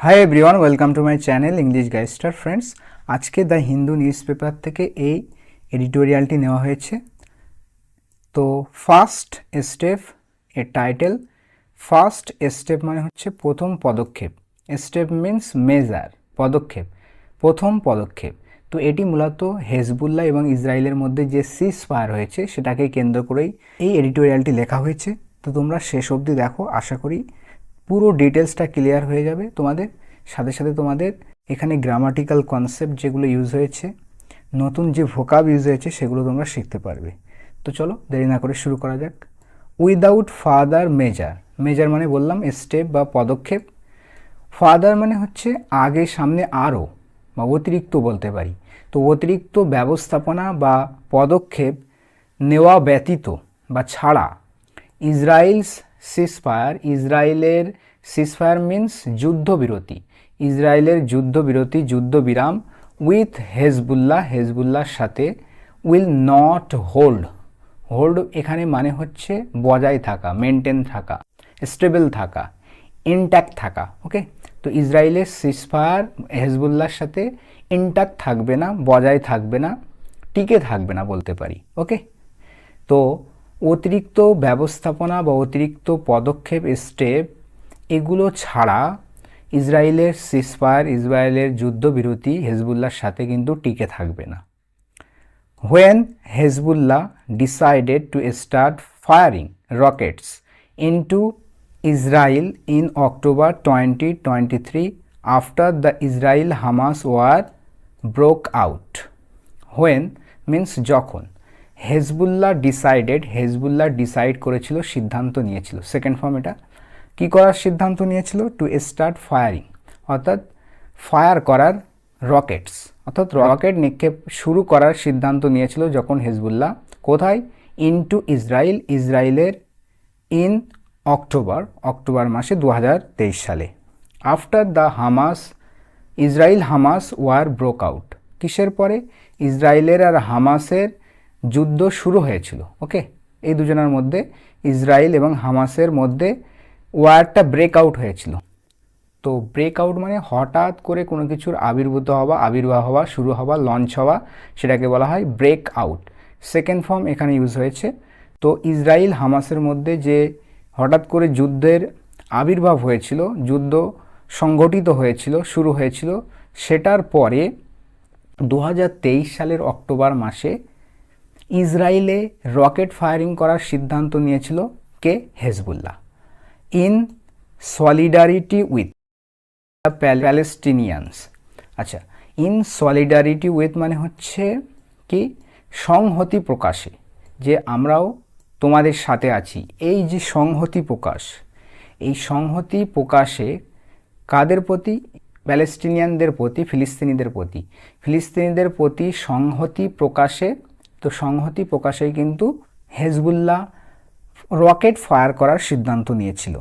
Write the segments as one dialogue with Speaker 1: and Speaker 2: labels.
Speaker 1: High everyone, welcome to my channel English গাইস্টার friends. আজকে the Hindu news paper থেকে এই এডিটোরিয়ালটি নেওয়া হয়েছে। তো ফার্স্ট স্টেপ এর টাইটেল, ফার্স্ট স্টেপ মানে হচ্ছে প্রথম পদক্ষেপ। স্টেপ মিন্স মেজার, পদক্ষেপ, প্রথম পদক্ষেপ। তো এটি মূলত হেজবুল্লাহ এবং ইসরায়েলের মধ্যে যে সিজ ফায়ার হয়েছে সেটাকে কেন্দ্র করেই এই এডিটোরিয়ালটি লেখা হয়েছে। তো তোমরা শেষ অবধি দেখো, আশা করি পুরো ডিটেলসটা ক্লিয়ার হয়ে যাবে তোমাদের। সাথে সাথে তোমাদের এখানে গ্রামাটিক্যাল কনসেপ্ট যেগুলো ইউজ হয়েছে, নতুন যে ভোকাব ইউজ হয়েছে সেগুলো তোমরা শিখতে পারবে। তো চলো দেরি না করে শুরু করা যাক। উইদাউট ফার্দার মেজার, মেজার মানে বললাম স্টেপ বা পদক্ষেপ। ফার্দার মানে হচ্ছে আগে, সামনে, আরও বা অতিরিক্ত বলতে পারি। তো অতিরিক্ত ব্যবস্থাপনা বা পদক্ষেপ নেওয়া ব্যতীত বা ছাড়া ইসরায়েলস সিজফায়ার, ইসরায়েলের সিজফায়ার মিন্স যুদ্ধবিরতি, ইসরায়েলের যুদ্ধবিরতি, যুদ্ধবিরাম উইথ হেজবুল্লাহ, হেজবুল্লাহর সাথে, উইল নট হোল্ড, হোল্ড এখানে মানে হচ্ছে বজায় থাকা, মেনটেন থাকা, স্টেবল থাকা, ইনট্যাক্ট থাকা। ওকে, তো ইসরায়েলের সিজফায়ার হেজবুল্লাহর সাথে ইনট্যাক্ট থাকবে না, বজায় থাকবে না, টিকে থাকবে না বলতে পারি। ওকে, তো অতিরিক্ত ব্যবস্থাপনা বা অতিরিক্ত পদক্ষেপ, স্টেপ, এগুলো ছাড়া ইসরায়েলের সিজফায়ার, ইসরায়েলের যুদ্ধবিরতি হেজবুল্লাহর সাথে কিন্তু টিকে থাকবে না। When Hezbollah decided to start firing rockets into Israel in October 2023 after the Israel-Hamas war broke out. When means যখন, হেজবুল্লাহ ডিসাইডেড, হেজবুল্লাহ ডিসাইড করেছিল, সিদ্ধান্ত নিয়েছিল, সেকেন্ড ফর্ম এটা, কি করার সিদ্ধান্ত নিয়েছিল? টু স্টার্ট ফায়ারিং, অর্থাৎ ফায়ার করার, রকেটস অর্থাৎ রকেট নিক্ষেপ শুরু করার সিদ্ধান্ত নিয়েছিল যখন হেজবুল্লাহ, কোথায়? ইনটু ইসরায়েল, ইসরায়েলের, ইন অক্টোবর, অক্টোবর মাসে 2023 সালে। After the Hamas, Israel Hamas war broke out, কিসের পরে? ইসরায়েলের আর হামাসের যুদ্ধ শুরু হয়েছিল। ওকে, এই দুজনের মধ্যে, ইসরায়েল এবং হামাসের মধ্যে ওয়ারটা ব্রেক আউট হয়েছিল। তো ব্রেক আউট মানে হঠাৎ করে কোনো কিছুর আবির্ভাব হওয়া, শুরু হওয়া, লঞ্চ হওয়া, সেটাকে বলা হয় ব্রেক আউট। সেকেন্ড ফর্ম এখানে ইউজ হয়েছে। তো ইসরায়েল হামাসের মধ্যে যে হঠাৎ করে যুদ্ধের আবির্ভাব হয়েছিল, যুদ্ধ সংগঠিত হয়েছিল, শুরু হয়েছিল, সেটার পরে 2023 সালের অক্টোবর মাসে ইসরায়েলে রকেট ফায়ারিং করার সিদ্ধান্ত নিয়েছিল কে? Hezbollah. In solidarity with Palestinians. আচ্ছা, ইন সলিডারিটি উইথ মানে হচ্ছে কি? সংহতি প্রকাশে, যে আমরাও তোমাদের সাথে আছি, এই যে সংহতি প্রকাশ, এই সংহতি প্রকাশে কাদের প্রতি? প্যালেস্টিনিয়ানদের প্রতি, ফিলিস্তিনিদের প্রতি, ফিলিস্তিনিদের প্রতি সংহতি প্রকাশে। তো সংহতি প্রকাশেই কিন্তু হেজবুল্লাহ রকেট ফায়ার করার সিদ্ধান্ত নিয়েছিল।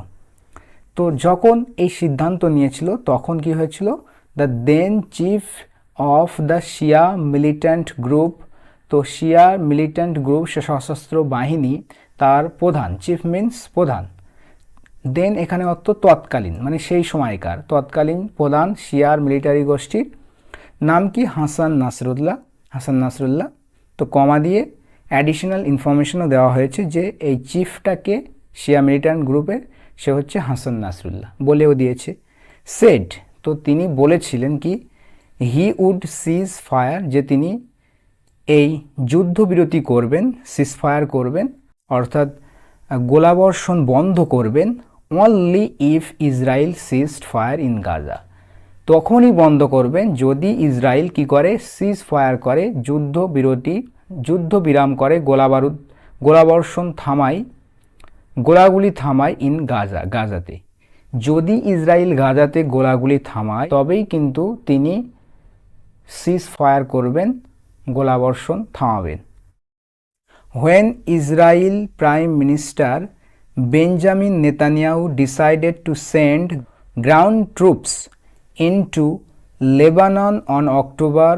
Speaker 1: তো যখন এই সিদ্ধান্ত নিয়েছিল তখন কি হয়েছিল? The then chief of the Shia militant group, তো শিয়া মিলিট্যান্ট গ্রুপ, সে সশস্ত্র বাহিনী, তার প্রধান, চিফ মিন্স প্রধান, দেন এখানে অর্থ তৎকালীন, মানে সেই সময়কার তৎকালীন প্রধান শিয়ার মিলিটারি গোষ্ঠীর নাম কি? হাসান নাসরুল্লাহ, হাসান নাসরুল্লাহ। তো কমা দিয়ে অ্যাডিশনাল ইনফরমেশনও দেওয়া হয়েছে যে এই চিফটাকে শিয়া মিলিট্যান্ট গ্রুপের, সে হচ্ছে হাসান নাসরুল্লাহ, বলেও দিয়েছে। সেড, তো তিনি বলেছিলেন কি? হি উড সিজ ফায়ার, যে তিনি এই যুদ্ধবিরতি করবেন, সিজ ফায়ার করবেন, অর্থাৎ গোলাবর্ষণ বন্ধ করবেন, only if Israel ceased fire in Gaza, তখনই বন্ধ করবেন যদি ইসরায়েল কি করে? সিজ ফায়ার করে, যুদ্ধবিরতি, যুদ্ধবিরাম করে, গোলাবর্ষণ থামায়, গোলাগুলি থামায়, ইন গাজা, গাজাতে। যদি ইসরায়েল গাজাতে গোলাগুলি থামায় তবেই কিন্তু তিনি সিজ ফায়ার করবেন, গোলাবর্ষণ থামাবেন। When Israel Prime Minister Benjamin Netanyahu decided to send ground troops into Lebanon on October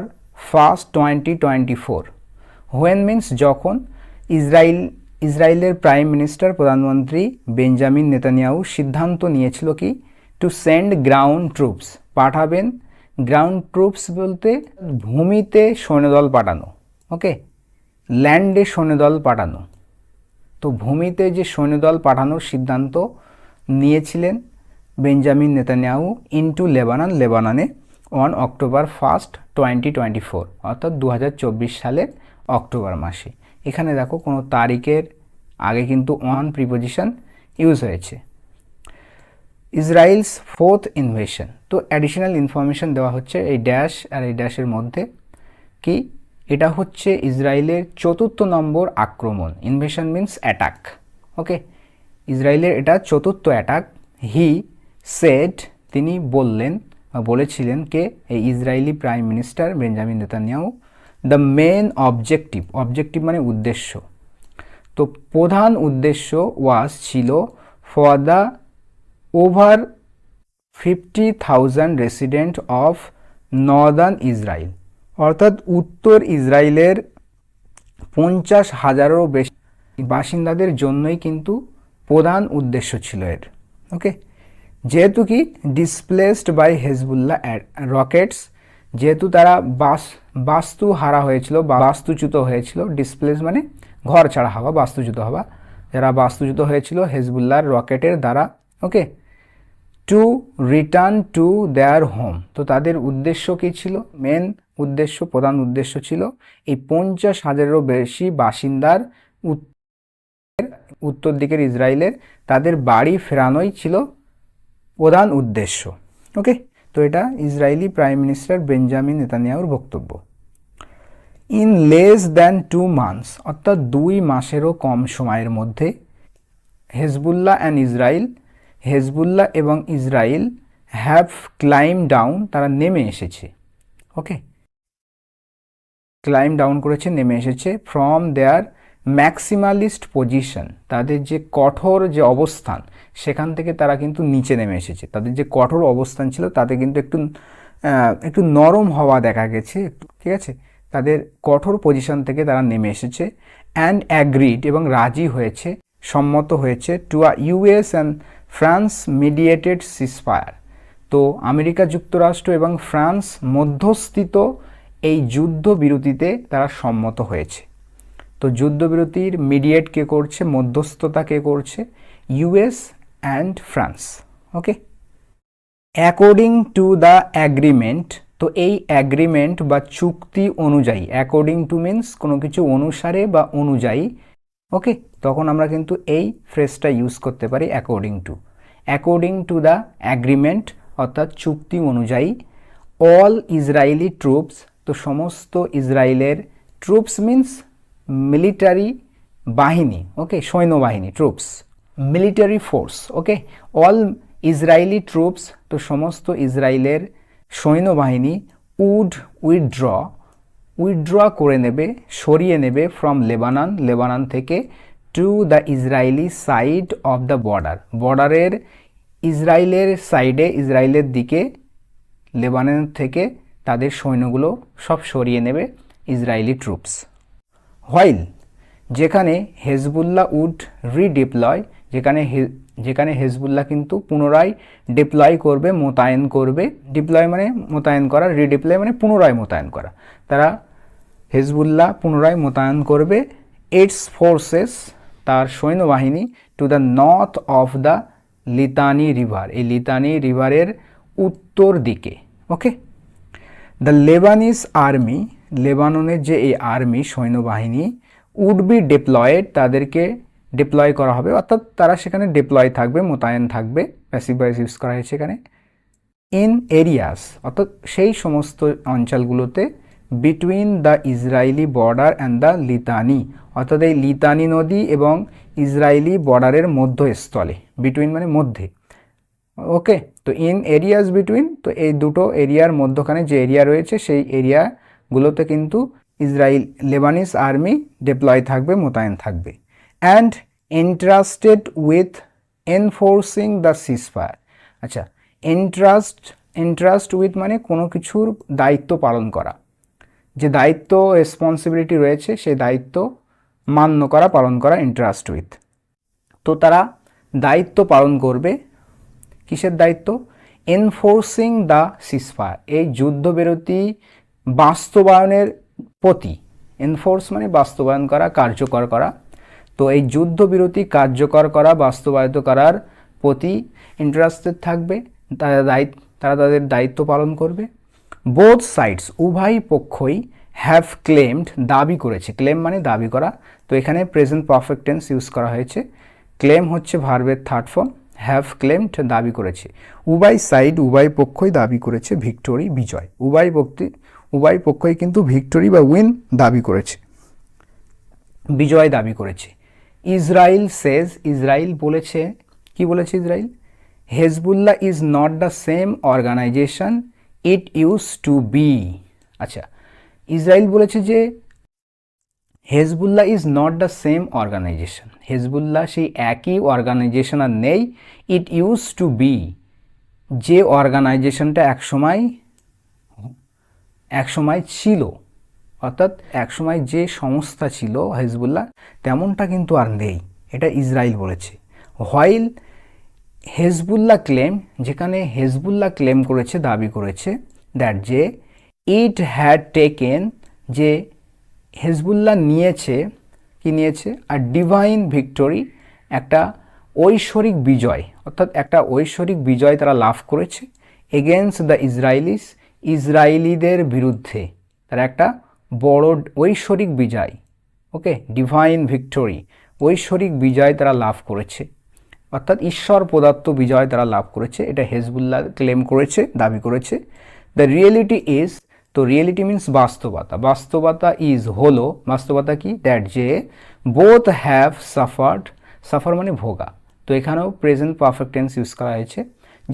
Speaker 1: 1st, 2024. When means যখন ইসরায়েলের প্রাইম মিনিস্টার, প্রধানমন্ত্রী বেঞ্জামিন নেতানিয়াহু সিদ্ধান্ত নিয়েছিল কি? টু সেন্ড গ্রাউন্ড ট্রুপস, পাঠাবেন। গ্রাউন্ড ট্রুপস বলতে ভূমিতে সৈন্যদল পাঠানো, ওকে, ল্যান্ডে সৈন্যদল পাঠানো। তো ভূমিতে যে সৈন্যদল পাঠানোর সিদ্ধান্ত নিয়েছিলেন বেঞ্জামিন নেতানিয়াহু ইনটু লেবানন, লেবাননে অন অক্টোবর 1, 2024, অর্থাৎ 2024 সালের অক্টোবর মাসে। এখানে দেখো কোনো তারিখের আগে কিন্তু অন প্রিপোজিশন ইউজ হয়েছে। ইসরায়েলস 4th ইনভেশন, তো অ্যাডিশনাল ইনফরমেশন দেওয়া হচ্ছে এই ড্যাশ আর এই ড্যাশের মধ্যে কি, এটা হচ্ছে ইসরায়েলের 4র্থ নম্বর আক্রমণ। ইনভেশন মিন্স অ্যাটাক, ওকে, ইসরায়েলের এটা 4র্থ অ্যাটাক। হি সেড, তিনি বললেন বা বলেছিলেন কে, এই Israeli prime minister Benjamin Netanyahu. The main objective, objective মানে উদ্দেশ্য, তো প্রধান উদ্দেশ্য ওয়াজ ছিল for the over 50,000 resident of northern Israel, অর্থাৎ উত্তর ইসরায়েলের 50,000-এরও বেশি বাসিন্দাদের জন্যই কিন্তু প্রধান উদ্দেশ্য ছিল এর, ওকে। যেহেতু কি ডিসপ্লেসড বাই হেজবুল্লাহ রকেটস, যেহেতু তারা বাস্তু হারা হয়েছিল, বাস্তুচ্যুত হয়েছিল, ডিসপ্লেস মানে ঘর ছাড়া হওয়া, বাস্তুচ্যুত হওয়া, যারা বাস্তুচ্যুত হয়েছিল হেজবুল্লাহর রকেটের দ্বারা, okay, to return to their home. তো তাদের উদ্দেশ্য কী ছিল, মেন উদ্দেশ্য, প্রধান উদ্দেশ্য ছিল এই 50,000-এরও বেশি বাসিন্দার উত্তর দিকের ইসরায়েলের তাদের বাড়ি ফেরানোই ছিল প্রধান উদ্দেশ্য, ওকে। তো এটা ইসরায়েলি প্রাইম মিনিস্টার বেঞ্জামিন নেতানিয়াহুর বক্তব্য। ইন লেস দ্যান 2 months, অর্থাৎ 2 মাসেরও কম সময়ের মধ্যে হেজবুল্লাহ অ্যান্ড ইসরায়েল, হেজবুল্লাহ এবং ইসরায়েল হ্যাভ ক্লাইম ডাউন, তারা নেমে এসেছে, ওকে, ক্লাইম ডাউন করেছে, নেমে এসেছে, ফ্রম দেয়ার ম্যাক্সিমালিস্ট পজিশন, তাদের যে কঠোর যে অবস্থান সেখান থেকে তারা কিন্তু নিচে নেমে এসেছে। তাদের যে কঠোর অবস্থান ছিল তাতে কিন্তু একটু নরম হওয়া দেখা গেছে, ঠিক আছে, তাদের কঠোর পজিশন থেকে তারা নেমে এসেছে। অ্যান্ড অ্যাগ্রিড, এবং রাজি হয়েছে, সম্মত হয়েছে, to a US and France mediated ceasefire, তো আমেরিকা যুক্তরাষ্ট্র এবং ফ্রান্স মধ্যস্থিত এই যুদ্ধবিরতিতে তারা সম্মত হয়েছে। তো যুদ্ধবিরতির মিডিয়েট কে করছে, মধ্যস্থতা কে করছে, US and France, okay. According to the agreement, তো এই অ্যাগ্রিমেন্ট বা চুক্তি অনুযায়ী, অ্যাকর্ডিং টু মিন্স কোনো কিছু অনুসারে বা অনুযায়ী, ওকে, তখন আমরা কিন্তু এই ফ্রেজটা ইউজ করতে পারি according to. According to the agreement অর্থাৎ চুক্তি অনুযায়ী, অল ইসরায়েলি ট্রুপস, তো সমস্ত ইসরায়েলের, ট্রুপস মিন্স মিলিটারি বাহিনী, ওকে, সৈন্যবাহিনী, ট্রুপস মিলিটারি ফোর্স, ওকে, অল ইসরায়েলি ট্রুপস, তো সমস্ত ইসরায়েলের সৈন্যবাহিনী উইথড্র করে নেবে, সরিয়ে নেবে, ফ্রম লেবানন, লেবানন থেকে, to the Israeli side of the border, বর্ডারের ইসরায়েলের সাইডে, ইসরায়েলের দিকে, লেবানন থেকে তাদের সৈন্যগুলো সব সরিয়ে নেবে ইসরায়েলি ট্রুপস। হোয়াইল, যেখানে হেজবুল্লাহ উড রিডিপ্লয়, যেখানে হেজবুল্লাহ কিন্তু পুনরায় ডিপ্লয় করবে, মোতায়েন করবে, ডিপ্লয় মানে মোতায়েন করা, রিডিপ্লয় মানে পুনরায় মোতায়েন করা, তারা হেজবুল্লাহ পুনরায় মোতায়েন করবে ইটস ফোর্সেস, তার সৈন্যবাহিনী, to the north of the Litani river, এই লিতানি রিভারের উত্তর দিকে, ওকে। দ্য লেবানিজ আর্মি, লেবাননের যে এই আর্মি সৈন্যবাহিনী, উড বি ডিপ্লয়েড, তাদেরকে ডিপ্লয় করা হবে, অর্থাৎ তারা সেখানে ডিপ্লয় থাকবে, মোতায়েন থাকবে, প্যাসিভ ভয়েস ইউজ করা হয়েছে এখানে। ইন এরিয়াস, অর্থাৎ সেই সমস্ত অঞ্চলগুলোতে, between the Israeli border and the Litani, অর্থাৎ এই লিতানি নদী এবং ইসরায়েলি বর্ডারের মধ্যস্থলে, বিটুইন মানে মধ্যে, ওকে। তো ইন এরিয়াস বিটুইন, তো এই দুটো এরিয়ার মধ্যখানে যে এরিয়া রয়েছে সেই এরিয়াগুলোতে কিন্তু লেবানিজ আর্মি ডিপ্লয় থাকবে, মোতায়েন থাকবে। And interested with enforcing the ceasefire, আচ্ছা, ইন্টারেস্ট উইথ মানে কোনো কিছুর দায়িত্ব পালন করা, যে দায়িত্ব রেসপন্সিবিলিটি রয়েছে সেই দায়িত্ব মান্য করা, পালন করা, ইন্টারেস্ট উইথ। তো তারা দায়িত্ব পালন করবে, কিসের দায়িত্ব, এনফোর্সিং দ্য সিজফায়ার, এই যুদ্ধবিরতি বাস্তবায়নের প্রতি, এনফোর্স মানে বাস্তবায়ন করা, কার্যকর করা, তো এই যুদ্ধবিরতি কার্যকর করা, বাস্তবায়িত করার প্রতি ইন্টারেস্টেড থাকবে, তারা তাদের দায়িত্ব পালন করবে। বোথ সাইডস, উভয় পক্ষই হ্যাভ ক্লেমড, দাবি করেছে, ক্লেম মানে দাবি করা, তো এখানে প্রেজেন্ট পারফেক্ট টেন্স ইউজ করা হয়েছে। ক্লেম হচ্ছে ভার্বের থার্ড ফর্ম, হ্যাভ ক্লেমড দাবি করেছে, উভয় সাইড উভয় পক্ষই দাবি করেছে ভিক্টোরি বিজয়, উভয় পক্ষই কিন্তু ভিক্টোরি বা উইন দাবি করেছে, বিজয় দাবি করেছে। ইসরায়েল সেজ, ইসরায়েল বলেছে, কি বলেছে Israel? Hezbollah is not the same organization it use to be. আচ্ছা, ইসরায়েল বলেছে যে Hezbollah is not the same organization, Hezbollah সেই একই অর্গানাইজেশন আর নেই, ইট ইউজ টু বি, যে অর্গানাইজেশনটা একসময় ছিল, অর্থাৎ একসময় যে সংস্থা ছিল হেজবুল্লাহ তেমনটা কিন্তু আর নেই, এটা ইসরায়েল বলেছে। হোয়াইল হেজবুল্লাহ ক্লেম, যেখানে হেজবুল্লাহ ক্লেম করেছে, দাবি করেছে, দ্যাট যে ইট হ্যাড টেকেন, যে হেজবুল্লাহ নিয়েছে, কি নিয়েছে? আর ডিভাইন ভিক্টোরি, একটা ঐশ্বরিক বিজয়, অর্থাৎ একটা ঐশ্বরিক বিজয় তারা লাভ করেছে, এগেনস্ট দ্য ইসরায়েলিস, ইসরায়েলিদের বিরুদ্ধে তারা একটা বড় ঐশ্বরিক বিজয়, ওকে, ডিভাইন ভিক্টোরি, ঐশ্বরিক বিজয় তারা লাভ করেছে, অর্থাৎ ঈশ্বর প্রদত্ত বিজয় তারা লাভ করেছে, এটা হেজবুল্লাহ ক্লেম করেছে, দাবি করেছে। দ্য রিয়েলিটি ইজ, তো রিয়েলিটি মিন্স বাস্তবতা, বাস্তবতা ইজ হলো, বাস্তবতা কি? দ্যাট যে বোথ হ্যাভ সাফার্ড, সাফার মানে ভোগা, তো এখানেও প্রেজেন্ট পারফেক্ট টেন্স ইউজ করা হয়েছে,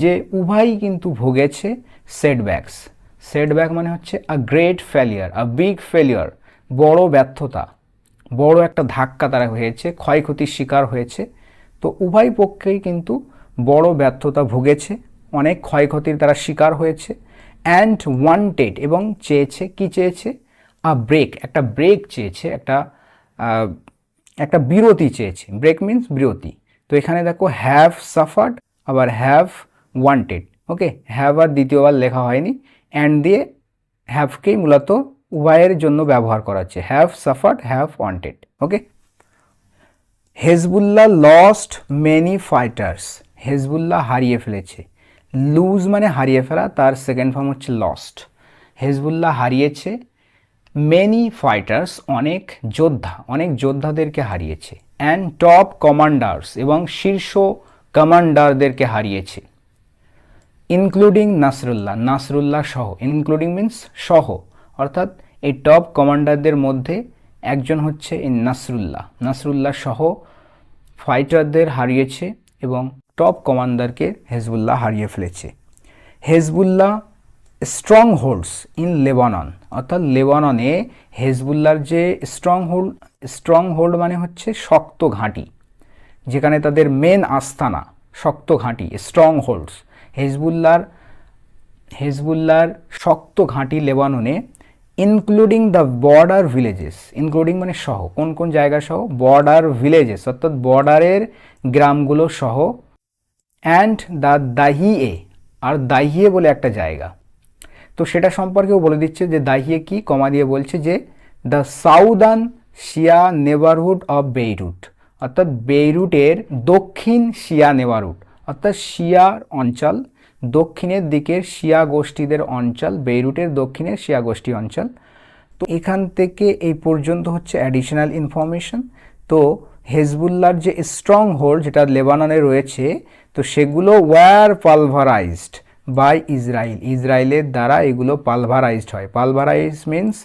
Speaker 1: যে উভয়ই কিন্তু ভোগেছে সেটব্যাকস, সেটব্যাক মানে হচ্ছে a great failure, a big failure, বড় ব্যর্থতা, বড় একটা ধাক্কা তারা হয়েছে, ক্ষয়ক্ষতির শিকার হয়েছে, তো উভয় পক্ষেই কিন্তু বড় ব্যর্থতা ভুগেছে, অনেক ক্ষয়ক্ষতির তারা শিকার হয়েছে। অ্যান্ড ওয়ান্টেড, এবং চেয়েছে, কি চেয়েছে? আ ব্রেক, একটা ব্রেক চেয়েছে, একটা বিরতি চেয়েছে, ব্রেক মিন্স বিরতি, তো এখানে দেখো হ্যাভ সাফার্ড আবার হ্যাভ ওয়ান্টেড, ওকে, হ্যাভ আর দ্বিতীয়বার লেখা হয়নি, অ্যান্ড দিয়ে হ্যাভকেই মূলত উভয়ের জন্য ব্যবহার করা হচ্ছে, have suffered, have wanted, okay. Hezbollah lost many fighters, Hezbollah হারিয়ে ফেলেছে, লুজ মানে হারিয়ে ফেলা, তার সেকেন্ড ফর্ম হচ্ছে লস্ট, হেজবুল্লাহ হারিয়েছে মেনি ফাইটার্স, অনেক যোদ্ধা, অনেক যোদ্ধাদেরকে হারিয়েছে, অ্যান্ড টপ কমান্ডার্স, এবং শীর্ষ কমান্ডারদেরকে হারিয়েছে, ইনক্লুডিং নাসরুল্লাহ, নাসরুল্লাহ সহ, ইনক্লুডিং মিন্স সহ, অর্থাৎ এই টপ কমান্ডারদের মধ্যে একজন হচ্ছে এই নাসরুল্লাহ, নাসরুল্লাহ সহ ফাইটারদের হারিয়েছে এবং টপ কমান্ডারকে হেজবুল্লাহ হারিয়ে ফেলেছে। Hezbollah strong holds in Lebanon, অর্থাৎ লেবাননে হেজবুল্লাহর যে স্ট্রং হোল্ড মানে হচ্ছে শক্ত ঘাঁটি, যেখানে তাদের মেন আস্তানা, শক্ত ঘাঁটি, স্ট্রং হোল্ডস, হেজবুল্লাহর শক্ত ঘাঁটি লেবাননে, including the border villages, including মানে সহ, কোন কোন জায়গা সহ? বর্ডার ভিলেজেস, অর্থাৎ বর্ডারের গ্রামগুলো সহ, অ্যান্ড দ্য দাহিয়ে, আর দাহিয়ে বলে একটা জায়গা, তো সেটা সম্পর্কেও বলে দিচ্ছে যে দাহিয়ে কি, কমা দিয়ে বলছে যে the southern Shia neighbourhood of Beirut, অর্থাৎ বেইরুটের দক্ষিণ শিয়া নেবারহুড, অর্থাৎ শিয়ার অঞ্চল, দক্ষিণের দিকের শিয়া গোষ্ঠীদের অঞ্চল, বেইরুটের দক্ষিণের শিয়া গোষ্ঠী অঞ্চল। তো এখান থেকে এই পর্যন্ত হচ্ছে অ্যাডিশনাল ইনফরমেশন। তো হেজবুল্লাহর যে স্ট্রং হোল্ড যেটা লেবাননে রয়েছে, তো সেগুলো ওয়্যার পালভারাইজড বাই ইসরায়েল, ইসরায়েলের দ্বারা এগুলো পালভারাইজড হয়, পালভারাইজ মিন্স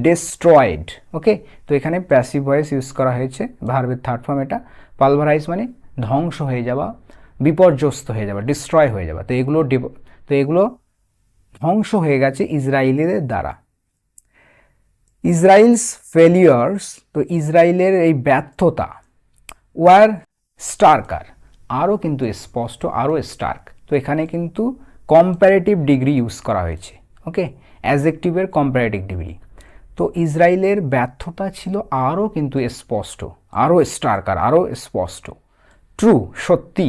Speaker 1: ডিস্ট্রয়েড, ওকে, তো এখানে প্যাসিভ ভয়েস ইউজ করা হয়েছে, ভার্বের থার্ড ফর্ম এটা, পালভারাইজ মানে ধ্বংস হয়ে যাওয়া, বিপর্যস্ত হয়ে যাওয়া, ডিস্ট্রয় হয়ে যাওয়া, তো এগুলো ধ্বংস হয়ে গেছে ইসরায়েলিদের দ্বারা। ইসরায়েলস ফেলিয়ার্স, তো ইসরায়েলের এই ব্যর্থতা, ওয়ার স্টার্কার, আরও কিন্তু স্পষ্ট, আরও স্টার্ক, তো এখানে কিন্তু কম্প্যারেটিভ ডিগ্রি ইউজ করা হয়েছে, ওকে, অ্যাডজেক্টিভের কম্প্যারেটিভ ডিগ্রি, তো ইসরায়েলের ব্যর্থতা ছিল আরও কিন্তু স্পষ্ট, আরও স্টার্কার, আরও স্পষ্ট। ট্রু, সত্যি,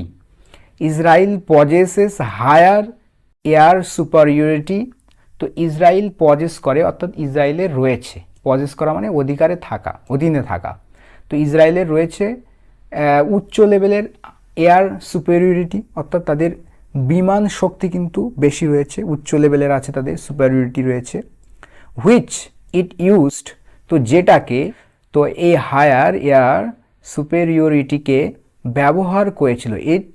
Speaker 1: Israel possesses higher air superiority, তো ইসরায়েল পজেস করে, অর্থাৎ ইসরায়েলের রয়েছে, পজেস করা মানে অধিকারে থাকা, অধীনে থাকা। তো ইসরায়েলের রয়েছে উচ্চ লেভেলের এয়ার সুপেরিয়রিটি, অর্থাৎ তাদের বিমান শক্তি কিন্তু বেশি রয়েছে, উচ্চ লেভেলের আছে, তাদের সুপেরিয়রিটি রয়েছে। হুইচ ইট ইউজড, তো যেটাকে, তো এই হায়ার এয়ার সুপেরিয়রিটিকে ব্যবহার করেছিল, ইট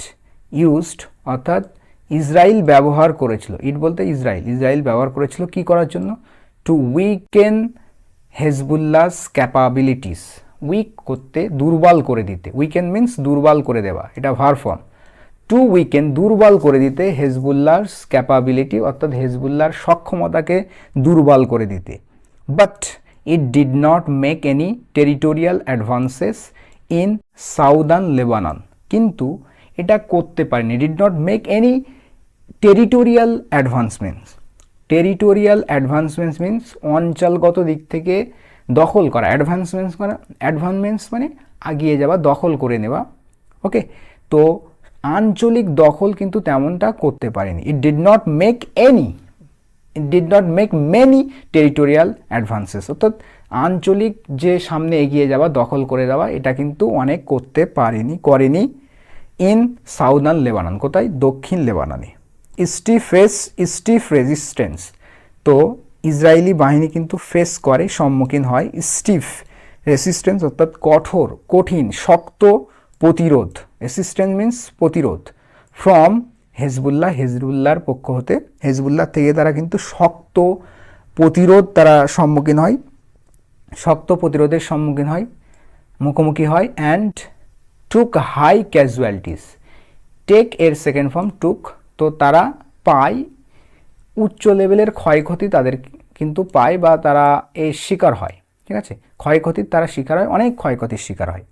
Speaker 1: ইউজড অর্থাৎ ইসরায়েল ব্যবহার করেছিল, ইট বলতে ইসরায়েল ব্যবহার করেছিল কি করার জন্য? টু উইকেন হেজবুল্লাহস ক্যাপাবিলিটিস, উইক করতে, দুর্বল করে দিতে, উইকেন মিন্স দুর্বল করে দেওয়া, এটা ভার্ব ফর্ম। টু উইকেন দুর্বল করে দিতে, হেজবুল্লাহস ক্যাপাবিলিটি অর্থাৎ হেজবুল্লাহর সক্ষমতাকে দুর্বল করে দিতে। But it did not make any territorial advances in southern Lebanon, কিন্তু এটা করতে পারেনি, did not make any territorial advancements. Territorial advancements means অঞ্চলগত দিক থেকে দখল করা, অ্যাডভান্সমেন্টস মানে আগিয়ে যাওয়া, দখল করে নেওয়া। ওকে, তো আঞ্চলিক দখল কিন্তু তেমনটা করতে পারেনি। ইট did not make many territorial advances, অর্থাৎ আঞ্চলিক যে সামনে এগিয়ে যাওয়া, দখল করে দেওয়া, এটা কিন্তু অনেক করেনি ইন সাউদার্ন লেবানন, কোথায়? দক্ষিণ লেবাননে। স্টিফ রেজিস্ট্যান্স, তো ইসরায়েলি বাহিনী কিন্তু সম্মুখীন হয় স্টিফ রেসিস্ট্যান্স অর্থাৎ কঠিন শক্ত প্রতিরোধ, রেসিস্ট্যান্স মিন্স প্রতিরোধ, ফ্রম হেজবুল্লাহর পক্ষ হতে, হেজবুল্লাহ থেকে তারা কিন্তু শক্ত প্রতিরোধের মুখোমুখি হয় and took high casualties, take এর সেকেন্ড ফর্ম টুক, তো তারা পায় উচ্চ লেভেলের ক্ষয়ক্ষতি, তাদের কিন্তু পায় বা তারা এর শিকার হয়, ঠিক আছে, ক্ষয়ক্ষতির তারা শিকার হয়, অনেক ক্ষয়ক্ষতির শিকার হয়।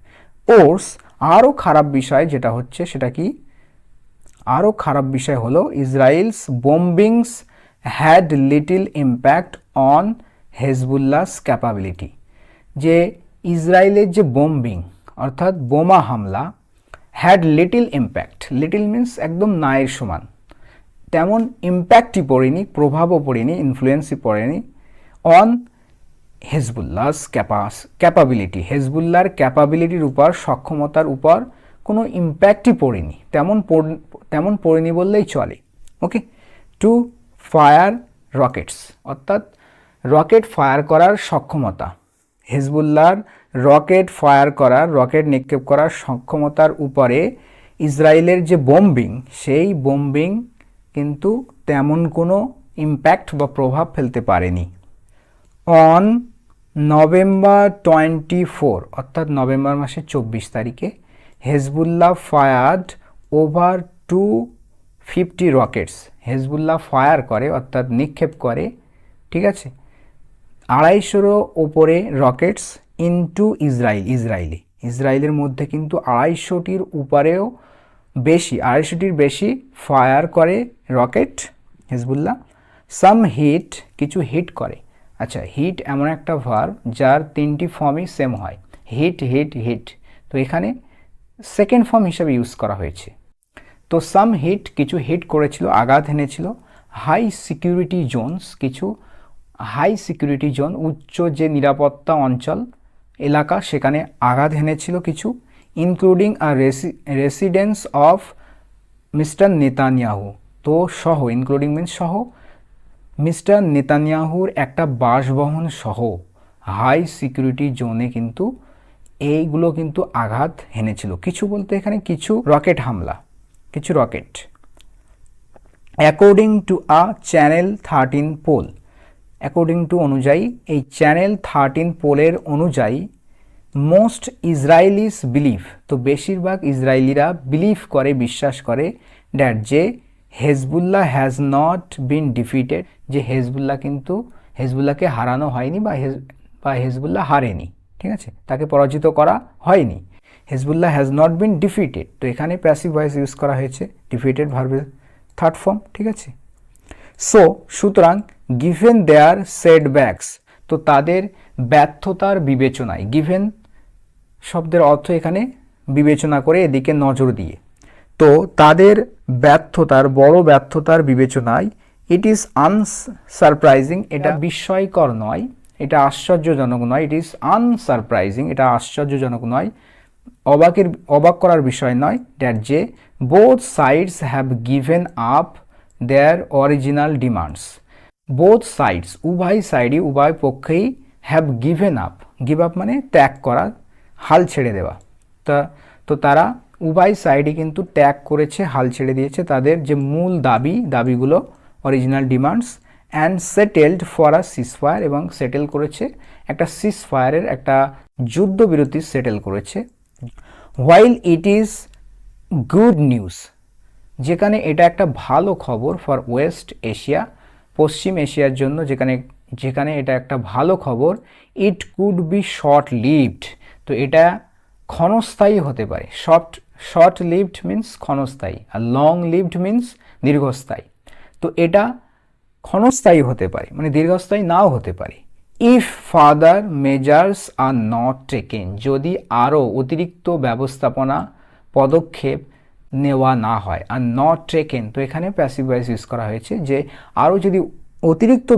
Speaker 1: ওর্স, আরও খারাপ বিষয় যেটা হচ্ছে সেটা কি? আরও খারাপ বিষয় হলো Israel's bombings had little impact on Hezbollah's capability, যে ইসরায়েলের যে বম্বিং অর্থাৎ বোমা হামলা, had little impact, little means একদম নায়ের সমান, তেমন ইম্প্যাক্টই পড়েনি, প্রভাবও পড়েনি, ইনফ্লুয়েন্সই পড়েনি অন হেজবুল্লাহস ক্যাপাবিলিটি, হেজবুল্লাহর ক্যাপাবিলিটির উপর, সক্ষমতার উপর কোনো ইম্প্যাক্টই পড়েনি, তেমন পড়েনি বললেই চলে। ওকে, টু ফায়ার রকেটস, অর্থাৎ রকেট ফায়ার করার সক্ষমতা, হেজবুল্লাহর রকেট নিক্ষেপ করার সক্ষমতার উপরে ইসরায়েলের যে বম্বিং, সেই বম্বিং কিন্তু তেমন কোনো ইম্প্যাক্ট বা প্রভাব ফেলতে পারেনি। অন নভেম্বর 24, অর্থাৎ নভেম্বর মাসের 24 তারিখে Hezbollah fired over 250 Rockets, Hezbollah fire করে অর্থাৎ নিক্ষেপ করে, ঠিক আছে, 250-রও ওপরে রকেটস ইনটু ইসরায়েলের মধ্যে কিন্তু 250-টির উপরেও বেশি, 250-টির বেশি ফায়ার করে রকেট হেজবুল্লাহ। সাম হিট, কিছু হিট করে। আচ্ছা, হিট এমন একটা ভার্ব যার 3টি ফর্মই সেম হয়, হিট, তো এখানে সেকেন্ড ফর্ম হিসাবে ইউজ করা হয়েছে। তো সাম হিট, কিছু হিট করেছিল, আঘাত এনেছিল। হাই সিকিউরিটি জোনস, কিছু হাই সিকিউরিটি জোন, উচ্চ যে নিরাপত্তা অঞ্চল এলাকা, সেখানে আঘাত এনেছিল কিছু। Including a residence of mister Netanyahu, তো সহ, ইনক্লুডিং মিন্স সহ, মিস্টার নেতানিয়াহুর একটা বাসভবন সহ হাই সিকিউরিটি জোনে কিন্তু এইগুলো কিন্তু আঘাত হেনেছিল। কিছু বলতে এখানে কিছু রকেট হামলা, কিছু rocket. According to a channel 13 poll, according to অনুযায়ী, এই চ্যানেল 13 পোলের অনুযায়ী, মোস্ট ইসরায়েলিস বিলিভ, তো বেশিরভাগ ইসরায়েলিরা বিশ্বাস করে দ্যাট যে Hezbollah has not been defeated, যে হেজবুল্লাহকে হারানো হয়নি বা হেজবুল্লাহ হারেনি, ঠিক আছে, তাকে পরাজিত করা হয়নি। Hezbollah has not been defeated, তো এখানে প্যাসিভ ভয়েস ইউজ করা হয়েছে, ডিফিটেড ভার্বের থার্ড ফর্ম, ঠিক আছে। সুতরাং গিভেন দেয়ার সেটব্যাকস, তো তাদের ব্যর্থতার বিবেচনায়, গিভেন শব্দের অর্থ এখানে বিবেচনা করে, এদিকে নজর দিয়ে, তো তাদের ব্যর্থতার বড় ব্যর্থতার বিবেচনায় ইট ইজ আনসারপ্রাইজিং, এটা বিস্ময়কর নয়, এটা আশ্চর্যজনক নয়, ইট ইজ আনসারপ্রাইজিং, এটা আশ্চর্যজনক নয়, অবাক করার বিষয় নয়, দ্যাট যে both sides have given up their original demands. Both sides, উভয় সাইডই, উভয় পক্ষেই have given up, give up মানে ত্যাগ করা, হাল ছেড়ে দেওয়া। তো তারা উভয় সাইডই কিন্তু ত্যাগ করেছে, হাল ছেড়ে দিয়েছে তাদের যে মূল দাবিগুলো, original demands, and settled for a ceasefire, এবং সেটেল করেছে একটা সিজফায়ারের, একটা যুদ্ধবিরতি সেটেল করেছে। While it is good news, যেখানে এটা একটা ভালো খবর ফর ওয়েস্ট এশিয়া, পশ্চিম এশিয়ার জন্য, যেখানে এটা একটা ভালো খবর, it could be short lived, তো এটা ক্ষণস্থায়ী হতে পারে। শর্ট লিভড মিন্স ক্ষণস্থায়ী, আর লং লিভড মিন্স দীর্ঘস্থায়ী। তো এটা ক্ষণস্থায়ী হতে পারে, মানে দীর্ঘস্থায়ী নাও হতে পারে। If further measures are not taken, যদি আরও অতিরিক্ত পদক্ষেপ নেওয়া না হয়। আর নট টেকেন, তো এখানে প্যাসিভ ভয়েস ইউজ করা হয়েছে, যে আরও যদি অতিরিক্ত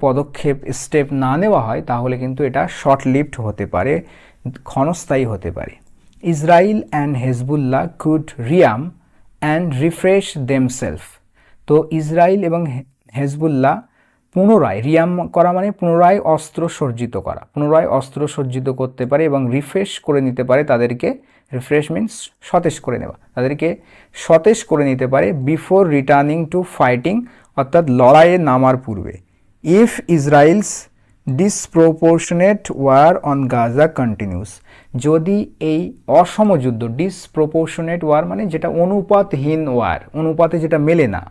Speaker 1: পদক্ষেপ স্টেপ না নেওয়া হয়, তাহলে কিন্তু এটা শর্ট লিভড হতে পারে, ক্ষণস্থায়ী হতে পারে। Israel and Hezbollah could rearm and refresh themselves, তো ইসরায়েল এবং হেজবুল্লাহ পুনরায়, রিয়াম করা মানে পুনরায় অস্ত্র সজ্জিত করতে পারে এবং রিফ্রেশ করে নিতে পারে তাদেরকে। রিফ্রেশ মিন্স সতেজ করে নেওয়া, তাদেরকে সতেজ করে নিতে পারে বিফোর রিটার্নিং টু ফাইটিং, অর্থাৎ লড়াইয়ে নামার পূর্বে। If Israel's disproportionate war on Gaza continues, যদি এই অসম যুদ্ধ, ডিসপ্রপোর্শনেট ওয়ার মানে যেটা অনুপাতহীন ওয়ার, অনুপাতে যেটা মেলে না,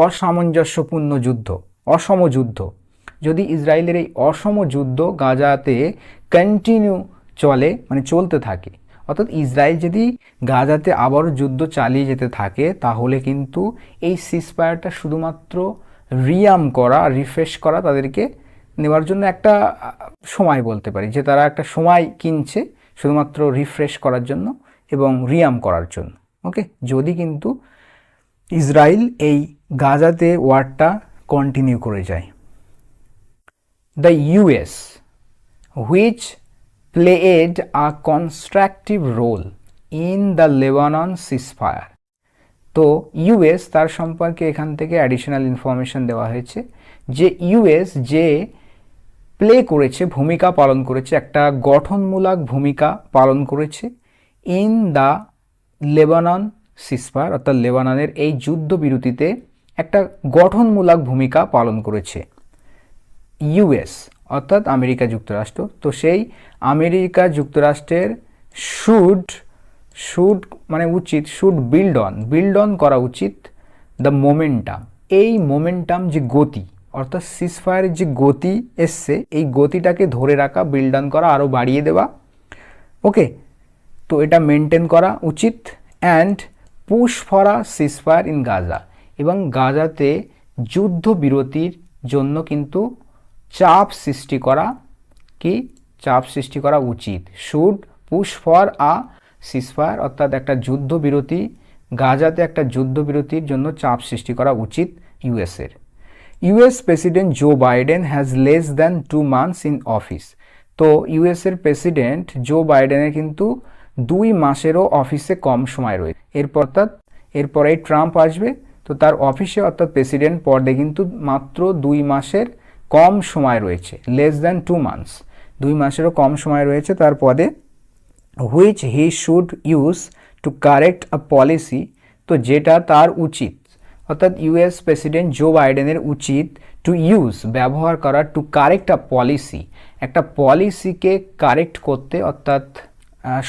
Speaker 1: অসামঞ্জস্যপূর্ণ যুদ্ধ, অসম যুদ্ধ, যদি ইসরায়েলের এই অসম যুদ্ধ গাজাতে কন্টিনিউ চলে, মানে চলতে থাকে, অর্থাৎ ইসরায়েল যদি গাজাতে আবারও যুদ্ধ চালিয়ে যেতে থাকে, তাহলে কিন্তু এই সিজফায়ারটা শুধুমাত্র রিয়াম করা, রিফ্রেশ করা, তাদেরকে নেওয়ার জন্য একটা সময় বলতে পারি, যে তারা একটা সময় কিনছে শুধুমাত্র রিফ্রেশ করার জন্য এবং রিয়াম করার জন্য। ওকে, যদি কিন্তু ইসরায়েল এই গাজাতে ওয়ারটা কন্টিনিউ করে যায়। The US which played a constructive role in the Lebanon ceasefire, তো ইউএস, তার সম্পর্কে এখান থেকে অ্যাডিশনাল ইনফরমেশন দেওয়া হয়েছে, যে ইউএস যে ভূমিকা পালন করেছে, একটা গঠনমূলক ভূমিকা পালন করেছে ইন দ্য লেবানন সিজফায়ার, অর্থাৎ লেবাননের এই যুদ্ধবিরতিতে একটা গঠনমূলক ভূমিকা পালন করেছে ইউএস, অর্থাৎ আমেরিকা যুক্তরাষ্ট্র। তো সেই আমেরিকা যুক্তরাষ্ট্রের শুড মানে উচিত, বিল্ড অন করা উচিত দ্য মোমেন্টাম, এই মোমেন্টাম যে গতি, অর্থাৎ সিজফায়ারের যে গতি এসছে, এই গতিটাকে ধরে রাখা, বিল্ড অন করা, আরও বাড়িয়ে দেওয়া। ওকে, তো এটা মেনটেন করা উচিত। And push for a ceasefire in Gaza, এবং গাজাতে যুদ্ধবিরতির জন্য কিন্তু চাপ সৃষ্টি করা উচিত। Should push for a ceasefire, অর্থাৎ একটা যুদ্ধবিরতি, গাজাতে একটা যুদ্ধবিরতির জন্য চাপ সৃষ্টি করা উচিত ইউএসের। US president Joe Biden has less than 2 months in office, তো ইউএসের প্রেসিডেন্ট জো বাইডেনের কিন্তু 2 মাসেরও অফিসে কম সময় রয়েছে। এরপরে ট্রাম্প আসবে, তো তার অফিসে অর্থাৎ প্রেসিডেন্ট পদে কিন্তু মাত্র 2 মাসের কম সময় রয়েছে, লেস দ্যান 2 months, 2 মাসেরও কম সময় রয়েছে তার পদে। Which he should use to correct a policy, তো যেটা তার উচিত, অর্থাৎ ইউএস প্রেসিডেন্ট জো বাইডেনের উচিত টু ইউজ, ব্যবহার করা, টু কারেক্ট আ পলিসি, একটা পলিসিকে কারেক্ট করতে, অর্থাৎ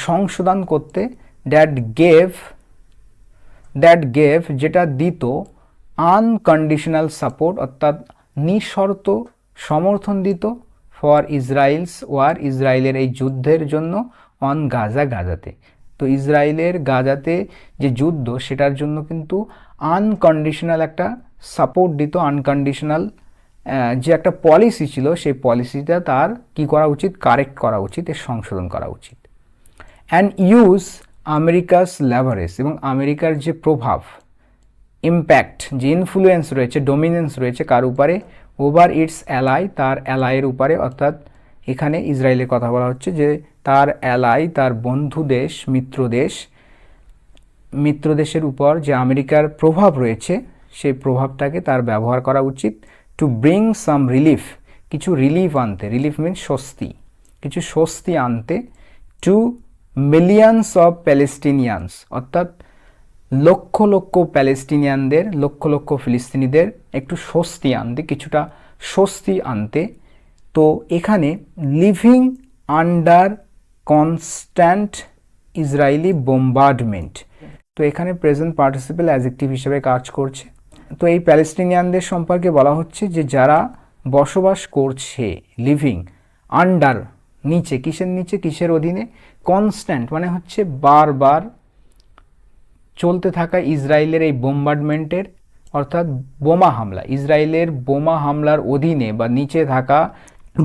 Speaker 1: সংশোধন করতে, দ্যাট গেভ যেটা দিত আনকন্ডিশনাল সাপোর্ট, অর্থাৎ নিঃশর্ত সমর্থন দিত ফর ইসরায়েলস ওয়ার, ইসরায়েলের এই যুদ্ধের জন্য, অন গাজাতে, তো ইসরায়েলের গাজাতে যে যুদ্ধ, সেটার জন্য কিন্তু আনকন্ডিশনাল একটা সাপোর্ট দিত, আনকন্ডিশনাল যে একটা পলিসি ছিল, সেই পলিসিটা তার কি করা উচিত, কারেক্ট করা উচিত, এর সংশোধন করা উচিত। অ্যান্ড ইউজ আমেরিকাস লেভারেজ এবং আমেরিকার যে প্রভাব, ইম্প্যাক্ট, যে ইনফ্লুয়েন্স রয়েছে, ডোমিনেন্স রয়েছে কার উপরে, ওভার ইটস অ্যালাই, তার অ্যালাইয়ের উপরে, অর্থাৎ এখানে ইসরায়েলের কথা বলা হচ্ছে যে তার অ্যালাই, তার বন্ধু দেশ, মিত্রদেশের উপর যে আমেরিকার প্রভাব রয়েছে সেই প্রভাবটাকে তার ব্যবহার করা উচিত টু ব্রিং সাম রিলিফ, কিছু রিলিফ আনতে, রিলিফ মিনস স্বস্তি, কিছু স্বস্তি আনতে, টু মিলিয়নস অফ প্যালেস্টিনিয়ানস, অর্থাৎ লক্ষ লক্ষ প্যালেস্টিনিয়ানদের, লক্ষ লক্ষ ফিলিস্তিনিদের একটু স্বস্তি আনতে, কিছুটা স্বস্তি আনতে। তো এখানে লিভিং আন্ডার কনস্ট্যান্ট ইসরায়েলি বোম্বার্ডমেন্ট, তো এখানে প্রেজেন্ট পার্টিসিপেল অ্যাডজেক্টিভ হিসেবে কাজ করছে। তো এই প্যালেস্টিনিয়ানদের সম্পর্কে বলা হচ্ছে যে যারা বসবাস করছে, লিভিং আন্ডার, নিচে, কিসের নিচে, কিসের অধীনে, কনস্ট্যান্ট মানে হচ্ছে বারবার চলতে থাকা ইসরায়েলের এই বোম্বার্ডমেন্টের, অর্থাৎ বোমা হামলা, ইসরায়েলের বোমা হামলার অধীনে বা নিচে থাকা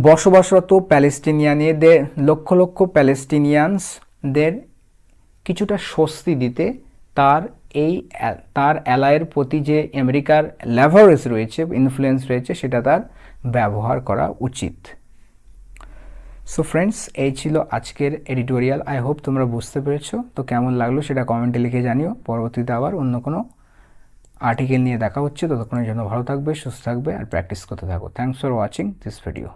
Speaker 1: বসবাসরত প্যালেস্টিনিয়ানদের, লক্ষ লক্ষ প্যালেস্টিনিয়ানসদের কিছুটা স্বস্তি দিতে তার অ্যালাইয়ের প্রতি যে আমেরিকার লেভারেজ রয়েছে, ইনফ্লুয়েন্স রয়েছে, সেটা তার ব্যবহার করা উচিত। সো ফ্রেন্ডস, এই ছিল আজকের এডিটোরিয়াল। আই হোপ তোমরা বুঝতে পেরেছো। তো কেমন লাগলো সেটা কমেন্টে লিখে জানিও। পরবর্তীতে আবার অন্য কোনো আর্টিকেল নিয়ে দেখা হচ্ছে। ততক্ষণের জন্য ভালো থাকবে, সুস্থ থাকবে আর প্র্যাকটিস করতে থাকো। Thanks for watching this video.